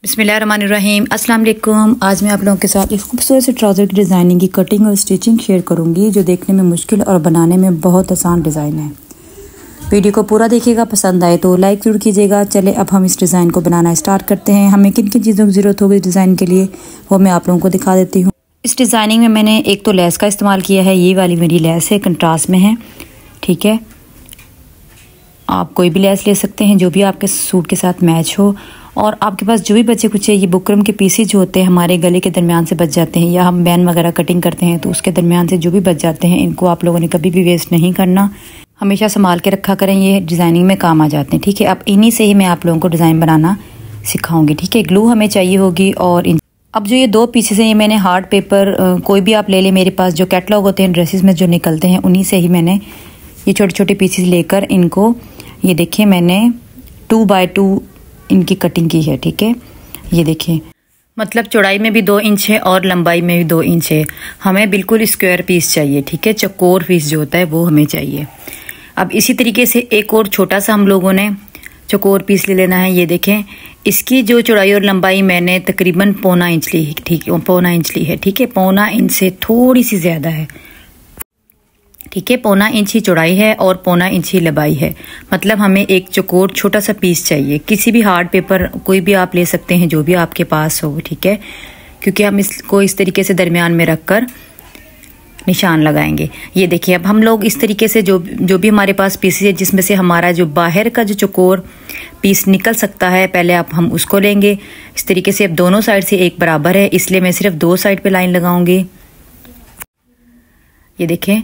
बिस्मिल्लाहिर्रहमानिर्रहीम, अस्सलाम वालेकुम। आज मैं आप लोगों के साथ एक खूबसूरत से ट्राउज़र की डिज़ाइनिंग की कटिंग और स्टिचिंग शेयर करूंगी, जो देखने में मुश्किल और बनाने में बहुत आसान डिज़ाइन है। वीडियो को पूरा देखिएगा, पसंद आए तो लाइक ज़रूर कीजिएगा। चले अब हम इस डिज़ाइन को बनाना स्टार्ट करते हैं। हमें किन किन चीज़ों की ज़रूरत होगी डिज़ाइन के लिए, वो मैं आप लोगों को दिखा देती हूँ। इस डिज़ाइनिंग में मैंने एक तो लेस का इस्तेमाल किया है। ये वाली मेरी लेस है, कंट्रास्ट में है, ठीक है। आप कोई भी लेस ले सकते हैं जो भी आपके सूट के साथ मैच हो। और आपके पास जो भी बचे कुछ है, ये बुकरम के पीसेज जो होते हैं हमारे गले के दरमियान से बच जाते हैं, या हम बैन वगैरह कटिंग करते हैं तो उसके दरमियान से जो भी बच जाते हैं, इनको आप लोगों ने कभी भी वेस्ट नहीं करना, हमेशा संभाल के रखा करें। ये डिज़ाइनिंग में काम आ जाते हैं, ठीक है। अब इन्हीं से ही मैं आप लोगों को डिज़ाइन बनाना सिखाऊंगी, ठीक है। ग्लू हमें चाहिए होगी। और अब जो ये दो पीसेस हैं, ये मैंने हार्ड पेपर कोई भी आप ले लें, मेरे पास जो कैटलॉग होते हैं ड्रेसेस में जो निकलते हैं, उन्हीं से ही मैंने ये छोटे छोटे पीसेस लेकर इनको, ये देखिए मैंने 2 बाय 2 इनकी कटिंग की है, ठीक है। ये देखिए, मतलब चौड़ाई में भी 2 इंच है और लंबाई में भी 2 इंच है। हमें बिल्कुल स्क्वायर पीस चाहिए, ठीक है। चौकोर पीस जो होता है वो हमें चाहिए। अब इसी तरीके से एक और छोटा सा हम लोगों ने चौकोर पीस ले लेना है। ये देखें, इसकी जो चौड़ाई और लंबाई मैंने तकरीबन 1.25 इंच ली, ठीक है, 1.25 इंच ली है, ठीक है। 1.25 इंच से थोड़ी सी ज़्यादा है, ठीक है। 1.25 इंच ही चौड़ाई है और 1.25 इंच ही लंबाई है। मतलब हमें एक चौकोर छोटा सा पीस चाहिए। किसी भी हार्ड पेपर कोई भी आप ले सकते हैं, जो भी आपके पास हो, ठीक है। क्योंकि हम इसको इस तरीके से दरमियान में रखकर निशान लगाएंगे। ये देखिए, अब हम लोग इस तरीके से जो भी हमारे पास पीसेस है, जिसमें से हमारा जो बाहर का जो चौकोर पीस निकल सकता है, पहले आप हम उसको लेंगे इस तरीके से। अब दोनों साइड से एक बराबर है, इसलिए मैं सिर्फ 2 साइड पे लाइन लगाऊंगी। ये देखें,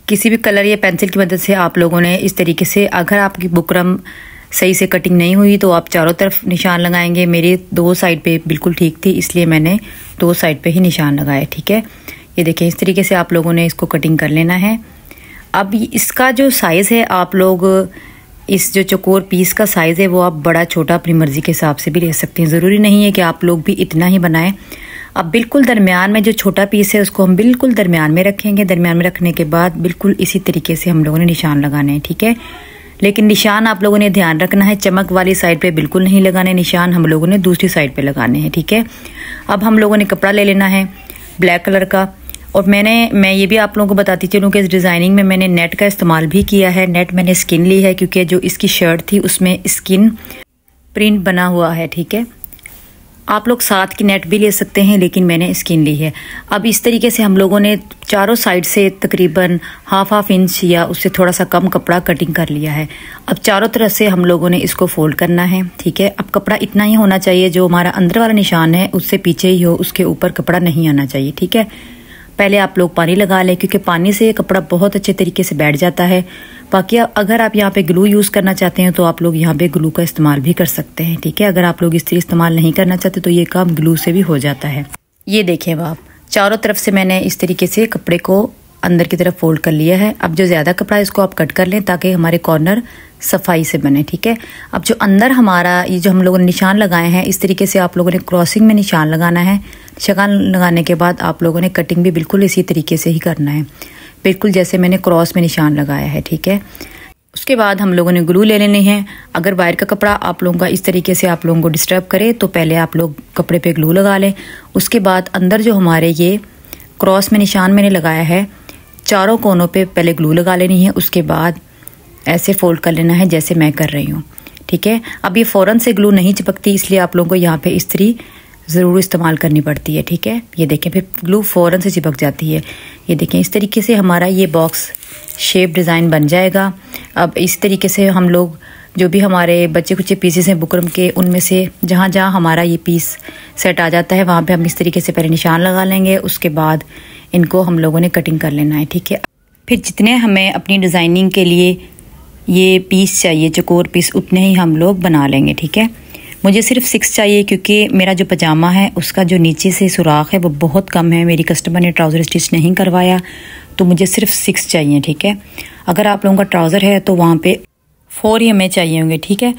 किसी भी कलर या पेंसिल की मदद से आप लोगों ने इस तरीके से, अगर आपकी बुकरम सही से कटिंग नहीं हुई तो आप चारों तरफ निशान लगाएंगे। मेरे 2 साइड पे बिल्कुल ठीक थी, इसलिए मैंने 2 साइड पे ही निशान लगाए, ठीक है। ये देखें, इस तरीके से आप लोगों ने इसको कटिंग कर लेना है। अब इसका जो साइज़ है, आप लोग इस जो चौकोर पीस का साइज़ है वो आप बड़ा छोटा अपनी मर्जी के हिसाब से भी ले सकते हैं। ज़रूरी नहीं है कि आप लोग भी इतना ही बनाएं। अब बिल्कुल दरमियान में जो छोटा पीस है उसको हम बिल्कुल दरमियान में रखेंगे। दरमियान में रखने के बाद बिल्कुल इसी तरीके से हम लोगों ने निशान लगाने हैं, ठीक है। लेकिन निशान आप लोगों ने ध्यान रखना है, चमक वाली साइड पे बिल्कुल नहीं लगाने निशान, हम लोगों ने दूसरी साइड पे लगाने हैं, ठीक है। अब हम लोगों ने कपड़ा ले लेना है ब्लैक कलर का। और मैं ये भी आप लोगों को बताती चलूँ कि इस डिज़ाइनिंग में मैंने नेट का इस्तेमाल भी किया है। नेट मैंने स्किन ली है, क्योंकि जो इसकी शर्ट थी उसमें स्किन प्रिंट बना हुआ है, ठीक है। आप लोग साथ की नेट भी ले सकते हैं, लेकिन मैंने स्किन ली है। अब इस तरीके से हम लोगों ने चारों साइड से तकरीबन हाफ इंच या उससे थोड़ा सा कम कपड़ा कटिंग कर लिया है। अब चारों तरफ से हम लोगों ने इसको फोल्ड करना है, ठीक है। अब कपड़ा इतना ही होना चाहिए, जो हमारा अंदर वाला निशान है उससे पीछे ही हो, उसके ऊपर कपड़ा नहीं आना चाहिए, ठीक है। पहले आप लोग पानी लगा लें, क्योंकि पानी से कपड़ा बहुत अच्छे तरीके से बैठ जाता है। बाकी अगर आप यहाँ पे ग्लू यूज़ करना चाहते हैं तो आप लोग यहाँ पे ग्लू का इस्तेमाल भी कर सकते हैं, ठीक है। अगर आप लोग इस तरह इस्तेमाल नहीं करना चाहते तो ये काम ग्लू से भी हो जाता है। ये देखें, अब आप चारों तरफ से मैंने इस तरीके से कपड़े को अंदर की तरफ फोल्ड कर लिया है। अब जो ज़्यादा कपड़ा है इसको आप कट कर लें, ताकि हमारे कॉर्नर सफाई से बने, ठीक है। अब जो अंदर हमारा ये जो हम लोगों ने निशान लगाए हैं, इस तरीके से आप लोगों ने क्रॉसिंग में निशान लगाना है। निशान लगाने के बाद आप लोगों ने कटिंग भी बिल्कुल इसी तरीके से ही करना है, बिल्कुल जैसे मैंने क्रॉस में निशान लगाया है, ठीक है। उसके बाद हम लोगों ने ग्लू ले लेने हैं। अगर वायर का कपड़ा आप लोगों का इस तरीके से आप लोगों को डिस्टर्ब करे तो पहले आप लोग कपड़े पे ग्लू लगा लें। उसके बाद अंदर जो हमारे ये क्रॉस में निशान मैंने लगाया है, चारों कोनों पे पहले ग्लू लगा लेनी है। उसके बाद ऐसे फोल्ड कर लेना है जैसे मैं कर रही हूँ, ठीक है। अब ये फ़ौरन से ग्लू नहीं चिपकती, इसलिए आप लोगों को यहाँ पे इस्त्री ज़रूर इस्तेमाल करनी पड़ती है, ठीक है। ये देखें, फिर ग्लू फ़ौरन से चिपक जाती है। ये देखें, इस तरीके से हमारा ये बॉक्स शेप डिज़ाइन बन जाएगा। अब इस तरीके से हम लोग जो भी हमारे बच्चे कुछ पीसेस हैं बुकरम के, उनमें से जहाँ जहाँ हमारा ये पीस सेट आ जाता है वहाँ पे हम इस तरीके से पहले निशान लगा लेंगे। उसके बाद इनको हम लोगों ने कटिंग कर लेना है, ठीक है। फिर जितने हमें अपनी डिज़ाइनिंग के लिए ये पीस चाहिए, चौकोर पीस, उतने ही हम लोग बना लेंगे, ठीक है। मुझे सिर्फ 6 चाहिए, क्योंकि मेरा जो पजामा है उसका जो नीचे से सुराख है वो बहुत कम है। मेरी कस्टमर ने ट्राउज़र स्टिच नहीं करवाया, तो मुझे सिर्फ 6 चाहिए, ठीक है। अगर आप लोगों का ट्राउज़र है तो वहाँ पे 4 ही हमें चाहिए होंगे, ठीक है।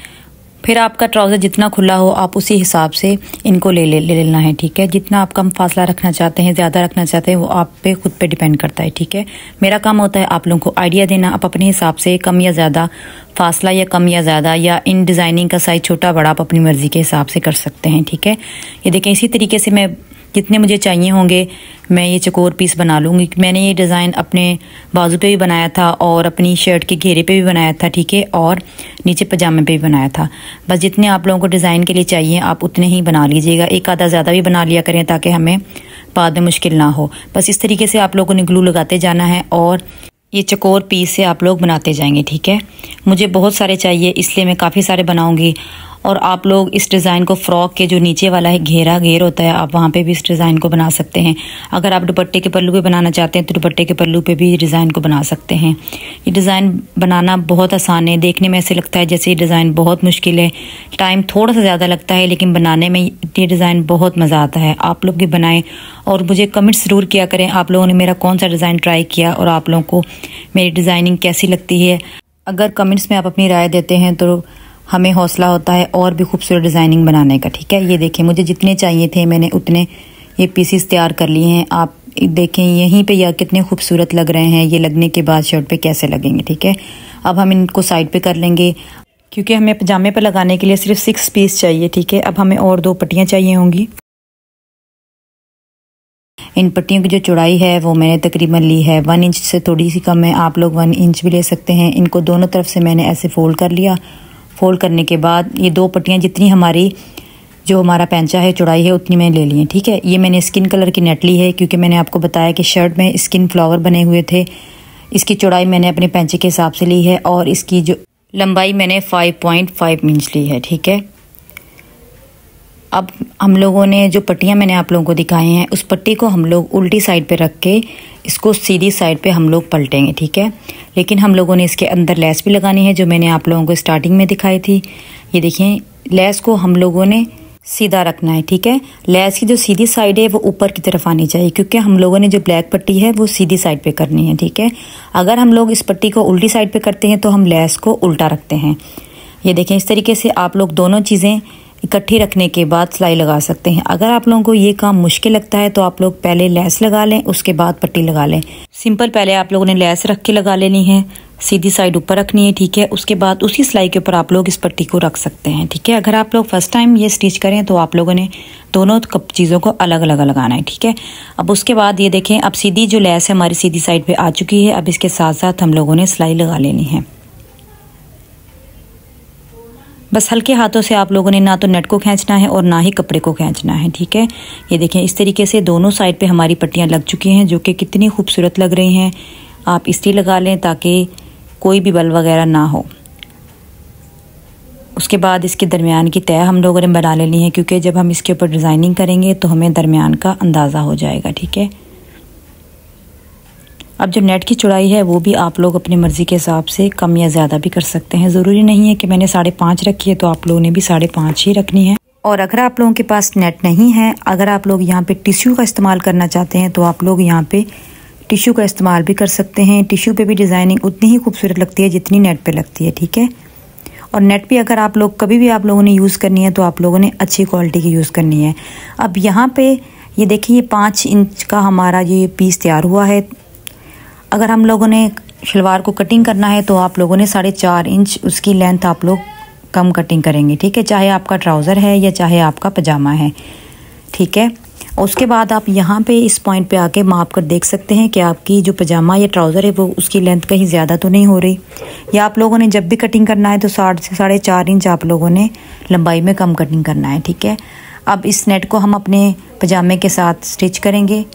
फिर आपका ट्राउज़र जितना खुला हो आप उसी हिसाब से इनको ले लेना है, ठीक है। जितना आप कम फासला रखना चाहते हैं, ज़्यादा रखना चाहते हैं, वो आप पे खुद पे डिपेंड करता है, ठीक है। मेरा काम होता है आप लोगों को आइडिया देना, आप अपने हिसाब से कम या ज़्यादा फासला या कम या ज़्यादा या इन डिज़ाइनिंग का साइज़ छोटा बड़ा आप अपनी मर्ज़ी के हिसाब से कर सकते हैं, ठीक है। ये देखें, इसी तरीके से मैं जितने मुझे चाहिए होंगे मैं ये चकोर पीस बना लूँगी। मैंने ये डिज़ाइन अपने बाजू पे भी बनाया था और अपनी शर्ट के घेरे पे भी बनाया था, ठीक है, और नीचे पजामे पे भी बनाया था। बस जितने आप लोगों को डिज़ाइन के लिए चाहिए आप उतने ही बना लीजिएगा, एक आधा ज़्यादा भी बना लिया करें ताकि हमें बाद में मुश्किल ना हो। बस इस तरीके से आप लोगों ने ग्लू लगाते जाना है और ये चकोर पीस से आप लोग बनाते जाएंगे, ठीक है। मुझे बहुत सारे चाहिए इसलिए मैं काफ़ी सारे बनाऊंगी। और आप लोग इस डिज़ाइन को फ्रॉक के जो नीचे वाला है घेर होता है, आप वहाँ पे भी इस डिज़ाइन को बना सकते हैं। अगर आप दुपट्टे के पल्लू पे बनाना चाहते हैं तो दुपट्टे के पल्लू पे भी डिज़ाइन को बना सकते हैं। ये डिज़ाइन बनाना बहुत आसान है, देखने में ऐसे लगता है जैसे ये डिज़ाइन बहुत मुश्किल है, टाइम थोड़ा सा ज़्यादा लगता है, लेकिन बनाने में ये डिज़ाइन बहुत मज़ा आता है। आप लोग भी बनाएं और मुझे कमेंट्स ज़रूर किया करें आप लोगों ने मेरा कौन सा डिज़ाइन ट्राई किया और आप लोगों को मेरी डिज़ाइनिंग कैसी लगती है। अगर कमेंट्स में आप अपनी राय देते हैं तो हमें हौसला होता है और भी खूबसूरत डिज़ाइनिंग बनाने का, ठीक है। ये देखें, मुझे जितने चाहिए थे मैंने उतने ये पीसेस तैयार कर लिए हैं। आप देखें यहीं पे यह कितने खूबसूरत लग रहे हैं, ये लगने के बाद शर्ट पे कैसे लगेंगे, ठीक है। अब हम इनको साइड पे कर लेंगे क्योंकि हमें पजामे पे लगाने के लिए सिर्फ 6 पीस चाहिए, ठीक है। अब हमें और 2 पट्टियाँ चाहिए होंगी। इन पट्टियों की जो चौड़ाई है वो मैंने तकरीबन ली है 1 इंच से थोड़ी सी कम है, आप लोग 1 इंच भी ले सकते हैं। इनको दोनों तरफ से मैंने ऐसे फोल्ड कर लिया। फोल्ड करने के बाद ये 2 पट्टियाँ जितनी हमारी जो हमारा पैंचा है चौड़ाई है उतनी मैंने ले ली है, ठीक है। ये मैंने स्किन कलर की नेट ली है क्योंकि मैंने आपको बताया कि शर्ट में स्किन फ्लावर बने हुए थे। इसकी चौड़ाई मैंने अपने पैंचे के हिसाब से ली है और इसकी जो लंबाई मैंने 5.5 इंच ली है, ठीक है। अब हम लोगों ने जो पट्टियाँ मैंने आप लोगों को दिखाई हैं उस पट्टी को हम लोग उल्टी साइड पे रख के इसको सीधी साइड पे हम लोग पलटेंगे, ठीक है। लेकिन हम लोगों ने इसके अंदर लेस भी लगानी है जो मैंने आप लोगों को स्टार्टिंग में दिखाई थी। ये देखिए, लेस को हम लोगों ने सीधा रखना है, ठीक है। लेस की जो सीधी साइड है वो ऊपर की तरफ आनी चाहिए क्योंकि हम लोगों ने जो ब्लैक पट्टी है वो सीधी साइड पे करनी है, ठीक है। अगर हम लोग इस पट्टी को उल्टी साइड पे करते हैं तो हम लेस को उल्टा रखते हैं। ये देखें, इस तरीके से आप लोग दोनों चीज़ें इकट्ठी रखने के बाद सिलाई लगा सकते हैं। अगर आप लोगों को ये काम मुश्किल लगता है तो आप लोग पहले लेस लगा लें उसके बाद पट्टी लगा लें। सिंपल पहले आप लोगों ने लेस रख के लगा लेनी है, सीधी साइड ऊपर रखनी है, ठीक है। उसके बाद उसी सिलाई के ऊपर आप लोग इस पट्टी को रख सकते हैं, ठीक है। अगर आप लोग फर्स्ट टाइम ये स्टिच करें तो आप लोगों ने दोनों चीज़ों को अलग अलग लगाना है, ठीक है। अब उसके बाद ये देखें, अब सीधी जो लेस है हमारी सीधी साइड पे आ चुकी है। अब इसके साथ साथ हम लोगों ने सिलाई लगा लेनी है। बस हल्के हाथों से आप लोगों ने ना तो नेट को खींचना है और ना ही कपड़े को खींचना है, ठीक है। ये देखें, इस तरीके से दोनों साइड पे हमारी पट्टियाँ लग चुकी हैं जो कि कितनी खूबसूरत लग रही हैं। आप इसलिए लगा लें ताकि कोई भी बल वगैरह ना हो। उसके बाद इसके दरमियान की तय हम लोगों ने बना लेनी है क्योंकि जब हम इसके ऊपर डिज़ाइनिंग करेंगे तो हमें दरमियान का अंदाज़ा हो जाएगा, ठीक है। अब जो नेट की चौड़ाई है वो भी आप लोग अपनी मर्ज़ी के हिसाब से कम या ज़्यादा भी कर सकते हैं। ज़रूरी नहीं है कि मैंने 5.5 रखी है तो आप लोगों ने भी 5.5 ही रखनी है। और अगर आप लोगों के पास नेट नहीं है, अगर आप लोग यहाँ पे टिश्यू का इस्तेमाल करना चाहते हैं तो आप लोग यहाँ पे टिश्यू का इस्तेमाल भी कर सकते हैं। टिश्यू पे भी डिज़ाइनिंग उतनी ही खूबसूरत लगती है जितनी नेट पे लगती है, ठीक है। और नेट भी अगर आप लोग कभी भी आप लोगों ने यूज़ करनी है तो आप लोगों ने अच्छी क्वालिटी की यूज़ करनी है। अब यहाँ पे ये देखिए, ये 5 इंच का हमारा ये पीस तैयार हुआ है। अगर हम लोगों ने शलवार को कटिंग करना है तो आप लोगों ने 4.5 इंच उसकी लेंथ आप लोग कम कटिंग करेंगे, ठीक है। चाहे आपका ट्राउज़र है या चाहे आपका पजामा है, ठीक है। उसके बाद आप यहाँ पे इस पॉइंट पे आके माप कर देख सकते हैं कि आपकी जो पजामा या ट्राउज़र है वो उसकी लेंथ कहीं ज़्यादा तो नहीं हो रही। या आप लोगों ने जब भी कटिंग करना है तो 4.5 इंच आप लोगों ने लंबाई में कम कटिंग करना है, ठीक है। अब इस नेट को हम अपने पजामे के साथ स्टिच करेंगे।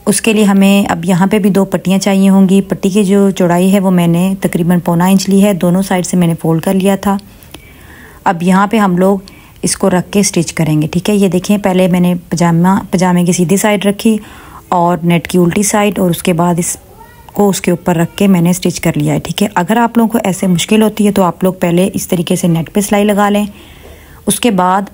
उसके लिए हमें अब यहाँ पे भी 2 पट्टियाँ चाहिए होंगी। पट्टी की जो चौड़ाई है वो मैंने तकरीबन 1.25 इंच ली है, दोनों साइड से मैंने फोल्ड कर लिया था। अब यहाँ पे हम लोग इसको रख के स्टिच करेंगे, ठीक है। ये देखें, पहले मैंने पजामे की सीधी साइड रखी और नेट की उल्टी साइड और उसके बाद इसको उसके ऊपर रख के मैंने स्टिच कर लिया है, ठीक है। अगर आप लोगों को ऐसे मुश्किल होती है तो आप लोग पहले इस तरीके से नेट पे सिलाई लगा लें। उसके बाद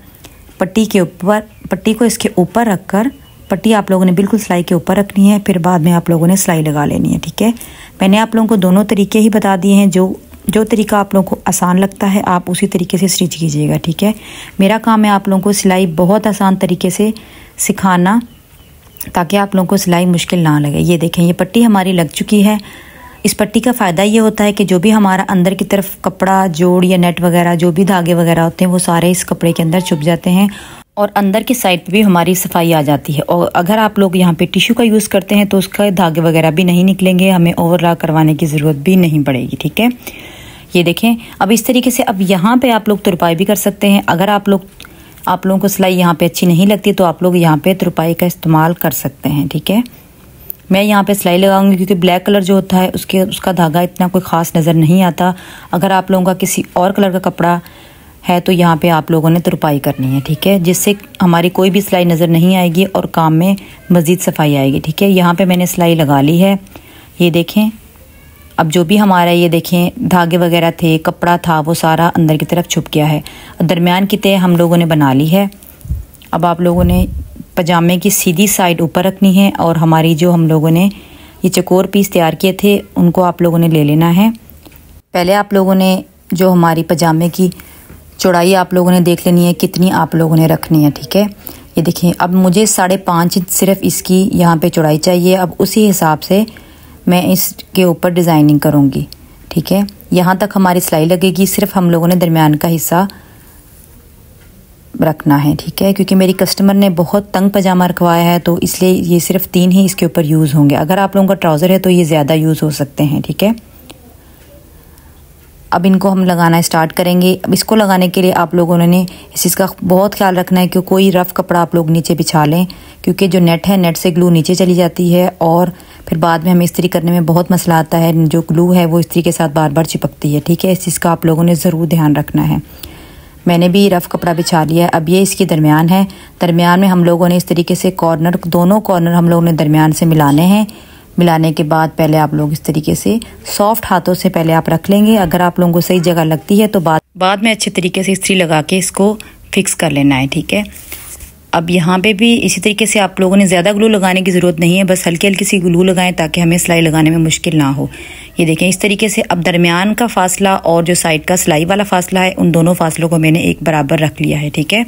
पट्टी को इसके ऊपर रख कर पट्टी आप लोगों ने बिल्कुल सिलाई के ऊपर रखनी है, फिर बाद में आप लोगों ने सिलाई लगा लेनी है, ठीक है। मैंने आप लोगों को दोनों तरीके ही बता दिए हैं जो जो तरीका आप लोगों को आसान लगता है आप उसी तरीके से स्टिच कीजिएगा, ठीक है। मेरा काम है आप लोगों को सिलाई बहुत आसान तरीके से सिखाना ताकि आप लोगों को सिलाई मुश्किल ना लगे। ये देखें, ये पट्टी हमारी लग चुकी है। इस पट्टी का फ़ायदा ये होता है कि जो भी हमारा अंदर की तरफ कपड़ा, जोड़ या नेट वगैरह जो भी धागे वगैरह होते हैं वो सारे इस कपड़े के अंदर छुप जाते हैं और अंदर की साइड पे भी हमारी सफाई आ जाती है। और अगर आप लोग यहाँ पे टिश्यू का यूज़ करते हैं तो उसका धागे वगैरह भी नहीं निकलेंगे, हमें ओवरलॉक करवाने की ज़रूरत भी नहीं पड़ेगी, ठीक है। ये देखें, अब इस तरीके से अब यहाँ पे आप लोग तुरपाई भी कर सकते हैं। अगर आप लोगों को सिलाई यहाँ पे अच्छी नहीं लगती तो आप लोग यहाँ पे तुरपाई का इस्तेमाल कर सकते हैं, ठीक है। मैं यहाँ पे सिलाई लगाऊंगी क्योंकि ब्लैक कलर जो होता है उसका धागा इतना कोई ख़ास नज़र नहीं आता। अगर आप लोगों का किसी और कलर का कपड़ा है तो यहाँ पे आप लोगों ने तुरपाई करनी है, ठीक है, जिससे हमारी कोई भी सिलाई नज़र नहीं आएगी और काम में मज़ीद सफाई आएगी, ठीक है। यहाँ पे मैंने सिलाई लगा ली है। ये देखें, अब जो भी हमारा ये देखें धागे वगैरह थे, कपड़ा था, वो सारा अंदर की तरफ छुप गया है। दरमियान की तय हम लोगों ने बना ली है। अब आप लोगों ने पजामे की सीधी साइड ऊपर रखनी है और हमारी जो हम लोगों ने ये चकोर पीस तैयार किए थे उनको आप लोगों ने ले लेना है। पहले आप लोगों ने जो हमारी पजामे की चौड़ाई आप लोगों ने देख लेनी है कितनी आप लोगों ने रखनी है, ठीक है। ये देखिए, अब मुझे 5.5 इंच सिर्फ इसकी यहाँ पे चौड़ाई चाहिए। अब उसी हिसाब से मैं इसके ऊपर डिज़ाइनिंग करूँगी, ठीक है। यहाँ तक हमारी सिलाई लगेगी, सिर्फ हम लोगों ने दरमियान का हिस्सा रखना है, ठीक है, क्योंकि मेरी कस्टमर ने बहुत तंग पजामा रखवाया है तो इसलिए ये सिर्फ 3 ही इसके ऊपर यूज़ होंगे। अगर आप लोगों का ट्राउज़र है तो ये ज़्यादा यूज़ हो सकते हैं, ठीक है। अब इनको हम लगाना स्टार्ट करेंगे। अब इसको लगाने के लिए आप लोगों ने इस चीज़ का बहुत ख्याल रखना है कि कोई रफ़ कपड़ा आप लोग नीचे बिछा लें, क्योंकि जो नेट है, नेट से ग्लू नीचे चली जाती है और फिर बाद में हमें इस्त्री करने में बहुत मसला आता है। जो ग्लू है वो इस्त्री के साथ बार बार चिपकती है, ठीक है। इस चीज़ का आप लोगों ने ज़रूर ध्यान रखना है। मैंने भी रफ़ कपड़ा बिछा लिया है। अब ये इसकी दरमियान है। दरमियान में हम लोगों ने इस तरीके से दोनों कॉर्नर हम लोगों ने दरमियान से मिलाने हैं। मिलाने के बाद पहले आप लोग इस तरीके से सॉफ्ट हाथों से पहले आप रख लेंगे। अगर आप लोगों को सही जगह लगती है तो बाद में अच्छे तरीके से इस्त्री लगा के इसको फिक्स कर लेना है, ठीक है। अब यहाँ पे भी इसी तरीके से आप लोगों ने ज़्यादा ग्लू लगाने की ज़रूरत नहीं है, बस हल्की हल्की सी ग्लू लगाएं ताकि हमें सिलाई लगाने में मुश्किल ना हो। ये देखें, इस तरीके से अब दरमियान का फासला और जो साइड का सिलाई वाला फासला है उन दोनों फासलों को मैंने एक बराबर रख लिया है, ठीक है।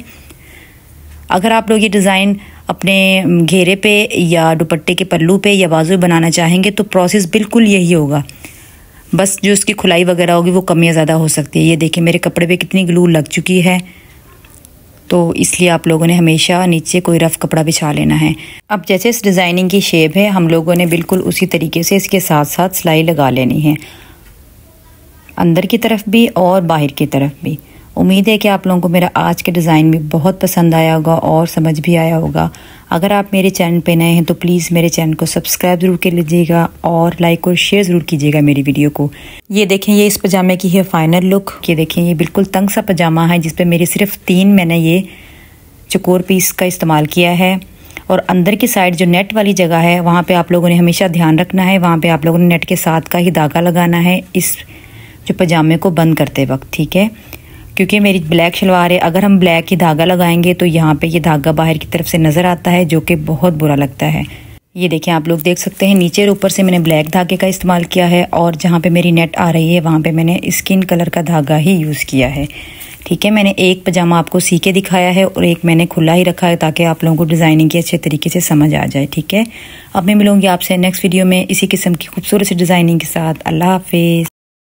अगर आप लोग ये डिज़ाइन अपने घेरे पे या दुपट्टे के पल्लू पे या बाजू बनाना चाहेंगे तो प्रोसेस बिल्कुल यही होगा, बस जो उसकी खुलाई वगैरह होगी वो कम या ज़्यादा हो सकती है। ये देखिए, मेरे कपड़े पे कितनी ग्लू लग चुकी है, तो इसलिए आप लोगों ने हमेशा नीचे कोई रफ़ कपड़ा बिछा लेना है। अब जैसे इस डिज़ाइनिंग की शेप है, हम लोगों ने बिल्कुल उसी तरीके से इसके साथ साथ सिलाई लगा लेनी है, अंदर की तरफ भी और बाहर की तरफ भी। उम्मीद है कि आप लोगों को मेरा आज के डिज़ाइन भी बहुत पसंद आया होगा और समझ भी आया होगा। अगर आप मेरे चैनल पे नए हैं तो प्लीज़ मेरे चैनल को सब्सक्राइब ज़रूर कर लीजिएगा और लाइक और शेयर ज़रूर कीजिएगा मेरी वीडियो को। ये देखें, ये इस पजामे की है फाइनल लुक। ये देखें, ये बिल्कुल तंग सा पजामा है जिस पे मेरी सिर्फ 3 मैंने ये चकोर पीस का इस्तेमाल किया है। और अंदर की साइड जो नेट वाली जगह है वहाँ पे आप लोगों ने हमेशा ध्यान रखना है, वहाँ पे आप लोगों ने नेट के साथ का ही धागा लगाना है इस जो पजामे को बंद करते वक्त, ठीक है। क्योंकि मेरी ब्लैक शलवार है, अगर हम ब्लैक ही धागा लगाएंगे तो यहाँ पे ये धागा बाहर की तरफ से नज़र आता है जो कि बहुत बुरा लगता है। ये देखें, आप लोग देख सकते हैं नीचे और ऊपर से मैंने ब्लैक धागे का इस्तेमाल किया है और जहाँ पे मेरी नेट आ रही है वहाँ पे मैंने स्किन कलर का धागा ही यूज़ किया है, ठीक है। मैंने एक पजामा आपको सी के दिखाया है और एक मैंने खुला ही रखा है ताकि आप लोगों को डिज़ाइनिंग की अच्छे तरीके से समझ आ जाए, ठीक है। अब मैं मिलूंगी आपसे नेक्स्ट वीडियो में इसी किस्म की खूबसूरत सी डिज़ाइनिंग के साथ। अल्लाह हाफिज़।